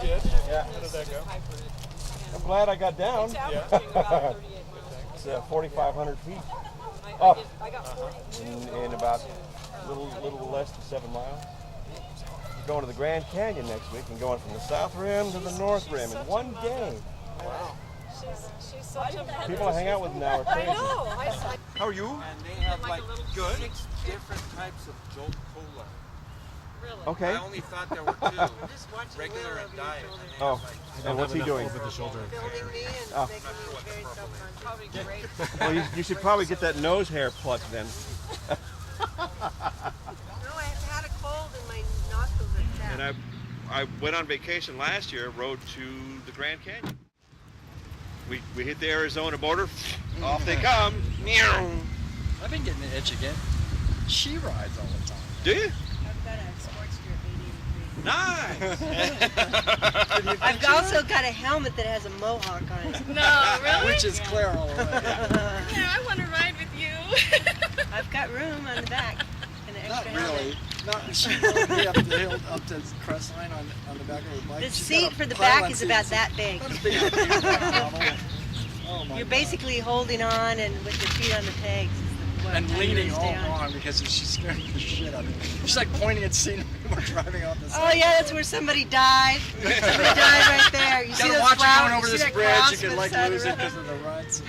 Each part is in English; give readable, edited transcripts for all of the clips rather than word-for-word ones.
did. Yeah. How did that go? I'm glad I got down. Yeah. It's 4,500 feet up in about a little less than 7 miles. We're going to the Grand Canyon next week and going from the South Rim to the North Rim in one day. Wow. She's such a People I hang out with now are crazy. I know. How are you? And they have like Good. 6 different types of Jolt Cola. Really? Okay. I only thought there were 2, regular and diet. And they Oh, have like and what's he doing? Over the shoulder. Building me and Oh. making me very self-conscious. Probably great. Well, you should probably get that nose hair plucked then. No, I had a cold and my nostrils are chapped. And I went on vacation last year, rode to the Grand Canyon. We hit the Arizona border, off they come. I've been getting an itch again. She rides all the time. Do you? I've got a Sportster 80. Nice! I've also got a helmet that has a mohawk on it. No, really? Which is clear all the way. Yeah, I want to ride with you. I've got room on the back and an Not extra really. helmet. Not, she rode me up the hill, up to Crestline on the back of her bike. The She's seat got a for the pylon back is seat. about that big. Not as big as a novel. Oh my You're God. basically holding on and with your feet on the pegs. is what And I'm trying to leaning stay all on because she's scaring the shit out of me. She's like pointing at scenery when we're driving off the side. Oh yeah, that's where somebody died. Somebody died right there. You see Gotta those watch it flowers? going over You see this that bridge. cross You can with like the lose it sun? because of the ruts.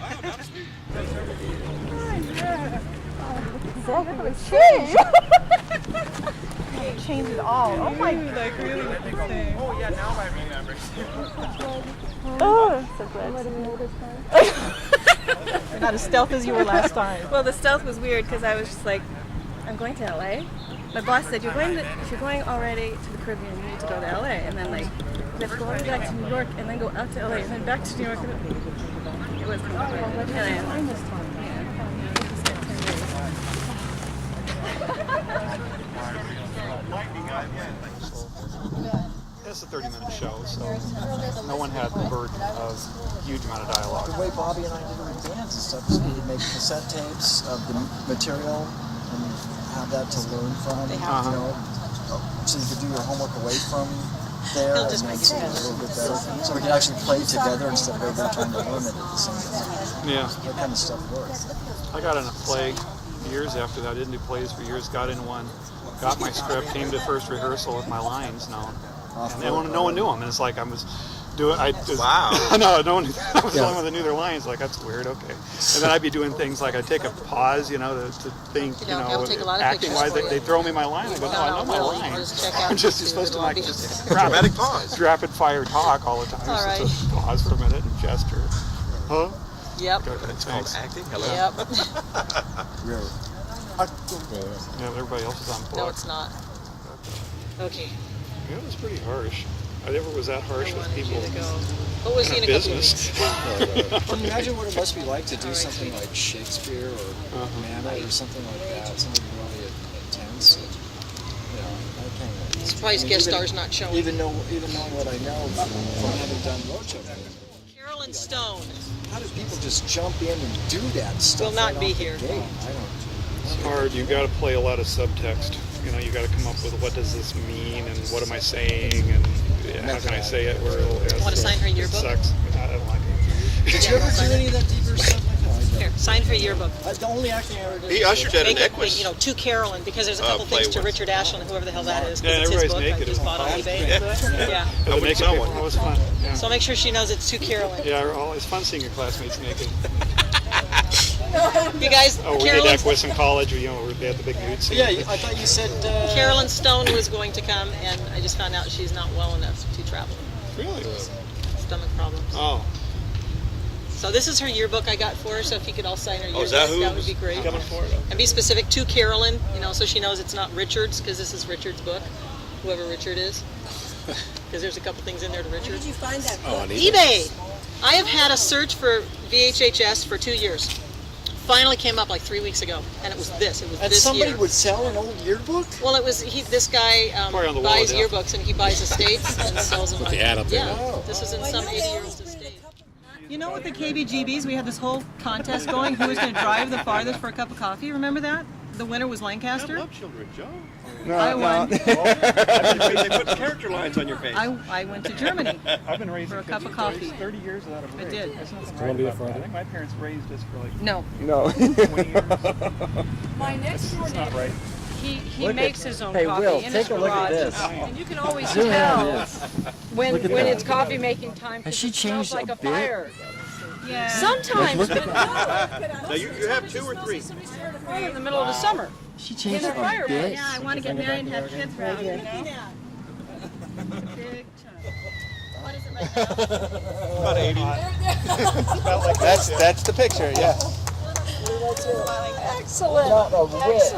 Change it all. Oh my, like really interesting. Oh yeah, now I remember. Oh, so glad. You're not as stealth as you were last time. Well, the stealth was weird because I was just like, I'm going to LA. My boss said, if you're going already to the Caribbean, you need to go to LA. And then like, you have to go all the way back to New York and then go out to LA and then back to New York. It was complicated. And It's a 30-minute show, so no one had the burden of a huge amount of dialogue. The way Bobby and I did it with bands and stuff is he'd make cassette tapes of the material and have that to learn from. You know, so you could do your homework away from there and then see it a little bit better. So we could actually play together instead of everybody trying to learn it at the same time. Yeah. That kind of stuff works. I got in a play years after that. I didn't do plays for years. Got in one, got my script, came to first rehearsal with my lines known. And no one knew them. And it's like I was doing. Wow. No, no one. I was the only one that knew their lines. Like that's weird. Okay. And then I'd be doing things like I'd take a pause, to think, acting wise. They throw me my line. I go, no, I know my line. I'm just supposed to like just dramatic pause, rapid fire talk all the time. All right. Just pause for a minute and gesture. Huh? Yep. It's called acting. Yep. Really? Yeah, but everybody else is on board. No, it's not. Okay. Yeah, it was pretty harsh. I never was that harsh with people What was he in a couple of business. weeks? Can you imagine what it must be like to do something like Shakespeare or Hamlet or something like that? Something really intense. I can't. Surprised guest stars not showing. Even knowing what I know from having done Roadshow. Carolyn Stone. How do people just jump in and do that stuff? Will not right be off the here. gate? I don't. It's hard. You got to play a lot of subtext. You got to come up with what does this mean and what am I saying and how can I say it where it'll. Want to sign her yearbook? Sucks. I don't like it. Did you ever do any of that deeper stuff like that? Here, sign her yearbook. The only acting I ever did. He ushered at an Make it, Equus. to Carolyn, because there's a couple play things to once. Richard Ashland, whoever the hell that is. 'cause Yeah, it's his everybody's book. naked. I just bought on eBay. Yeah. The naked someone. people, that was fun. Yeah. So make sure she knows it's to Carolyn. Yeah, it's fun seeing your classmates naked. You guys, Oh, we did Equus in college. They had the big nude scene. Yeah, I thought you said. Carolyn Stone was going to come, and I just found out she's not well enough to travel. Really? Stomach problems. Oh. So this is her yearbook I got for her, so if you could all sign her yearbook, is that who would be great. coming for it? And be specific to Carolyn, so she knows it's not Richard's, because this is Richard's book, whoever Richard is. Because there's a couple things in there to Richard. Where did you find that? Oh, on eBay! I have had a search for VHHS for 2 years. Finally came up like 3 weeks ago, and it was this. It was And this somebody year. would sell an old yearbook? Well, it was this guy Probably on the wall, buys yeah. yearbooks, and he buys estates and sells them. With the ad up there. Yeah, this was in some 80-year-old estate. You know, with the KBGBs, we had this whole contest going. Who was going to drive the farthest for a cup of coffee? Remember that? The winner was I Lancaster. love children, Joe. I won. They put character lines on your face. I went to Germany. I've been raised For a in cup of 50 coffee. 30 years without a break. I did. There's nothing right about that. I think my parents raised us for like No. 20 years. My next door It's not right. he makes his own Hey, coffee Will, in his take a look at garage. this. And you can always Zoom in on tell this. when Look at when that. it's coffee making time Has because she it smells changed like a a bit? fire. Yeah. Sometimes, Look but at no. Now you have 2 or 3. Right in the middle of the summer. She changed In a the fire bit. Yeah, I want to get married and have kids around here. Big time. What is it right now? About 80. That's the picture, yeah. Excellent. Not a whit.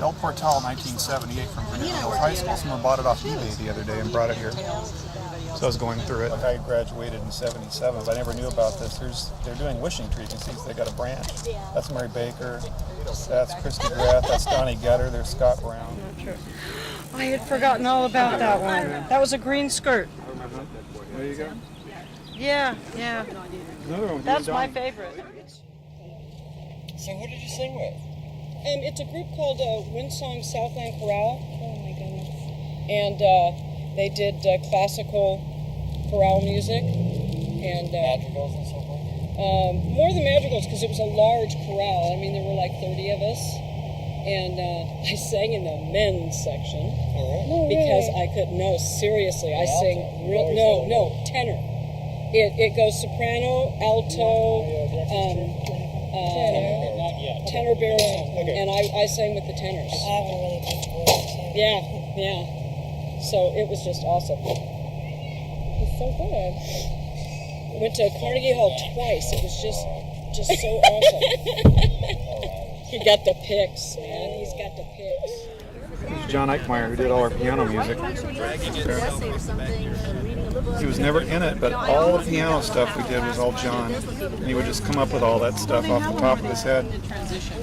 El Portal, 1978 from Verdugo High School. Someone bought it off eBay the other day and brought it here. So I was going through it. Like I graduated in 77, but I never knew about this. They're doing wishing trees. You see, they got a branch. That's Mary Baker. That's Christy Graff. That's Donnie Getter. There's Scott Brown. I had forgotten all about that one. That was a green skirt. There you go. Yeah, yeah. Another one. That's my favorite. So who did you sing with? It's a group called Windsong Southland Chorale. Oh my goodness. And they did classical chorale music. And Madrigals and so forth? more than madrigals because it was a large chorale. I mean, there were like 30 of us. And I sang in the men's section because I couldn't. No, seriously, I sing tenor. It goes soprano, alto, tenor, baritone, and I sang with the tenors. Yeah. So it was just awesome. It's so good. Went to Carnegie Hall twice. It was just so awesome. He got the picks, man. He's got the picks. John Eichmeyer, who did all our piano music. He was never in it, but all the piano stuff we did was all John. And he would just come up with all that stuff off the top of his head.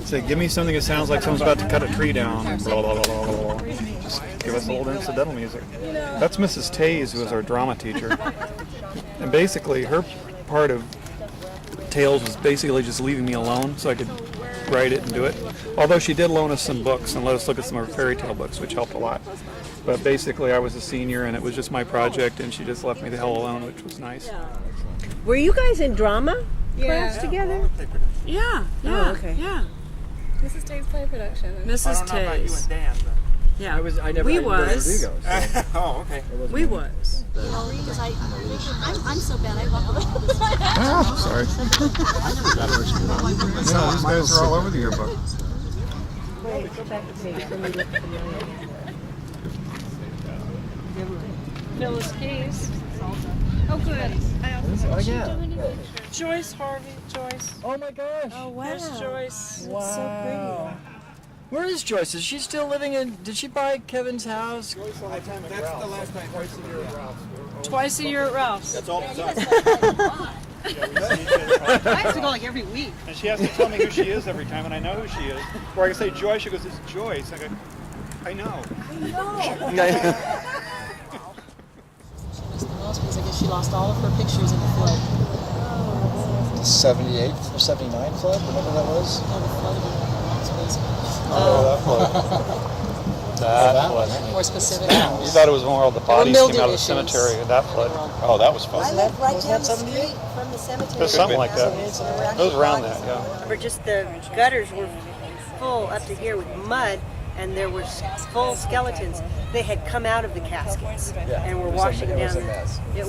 Say, give me something that sounds like someone's about to cut a tree down. Blah, blah, blah, blah, blah. Just give us old incidental music. That's Mrs. Tays, who was our drama teacher. And basically, her part of Tales was basically just leaving me alone so I could write it and do it. Although she did loan us some books and let us look at some of her fairy tale books, which helped a lot. But basically, I was a senior and it was just my project, and she just left me the hell alone, which was nice. Were you guys in drama class together? Yeah, Oh, okay. yeah. Mrs. Tate's play production. Mrs. Tays. Dan, Yeah, I never we I was. Verdugo, so oh, okay. We was. Because I'm so bad, I walk away all the time. Oh, sorry. No, these guys are all over the yearbook. Wait, go back to page. Let me look familiar. Phyllis Keys. Oh, good. Oh yeah. Joyce Harvey. Joyce. Oh my gosh. Oh, wow. There's Joyce. Wow. so pretty. Where is Joyce? Is she still living in? Did she buy Kevin's house? That's the last time twice a year at Ralph's. Twice a year at Ralph's. That's all the time. I have to go like every week. And she has to tell me who she is every time, and I know who she is. Or I can say Joyce, she goes, it's Joyce. I go, I know. The most because I guess she lost all of her pictures in the flood. 78 or 79 flood, whatever that was. Oh, the flood was That flood. more specific. You thought it was more of the bodies came out of the issues. cemetery, that flood. Oh, that was fun. I live right wasn't down that the 78? street from the cemetery. It was something like that. It was around that, yeah. Where just the gutters were full up to here with mud, and there were full skeletons. They had come out of the caskets and were washing It was down. a mess. There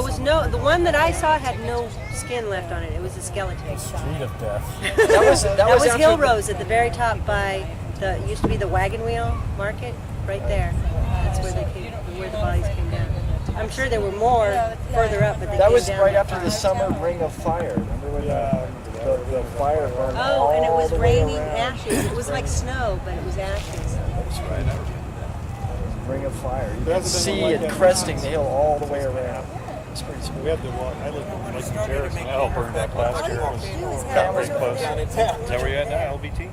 was no. The one that I saw had no skin left on it. It was a skeleton. Street of death. That was after Hill Rose at the very top by the used to be the Wagon Wheel Market, right there. That's where they came, where the bodies came down. I'm sure there were more further up, but they That came was down right that after far. the summer ring of fire. Remember when the fire burned Oh, and it was all the way raining around? ashes. It was like snow, but it was ashes. Ring of fire. You There could hasn't been see one it like that. cresting the hill all the way around. It's pretty sweet. We had the walk. I lived in Lake Terrace, and that all burned up last year. It was got pretty close. Is that where you at now, LBT?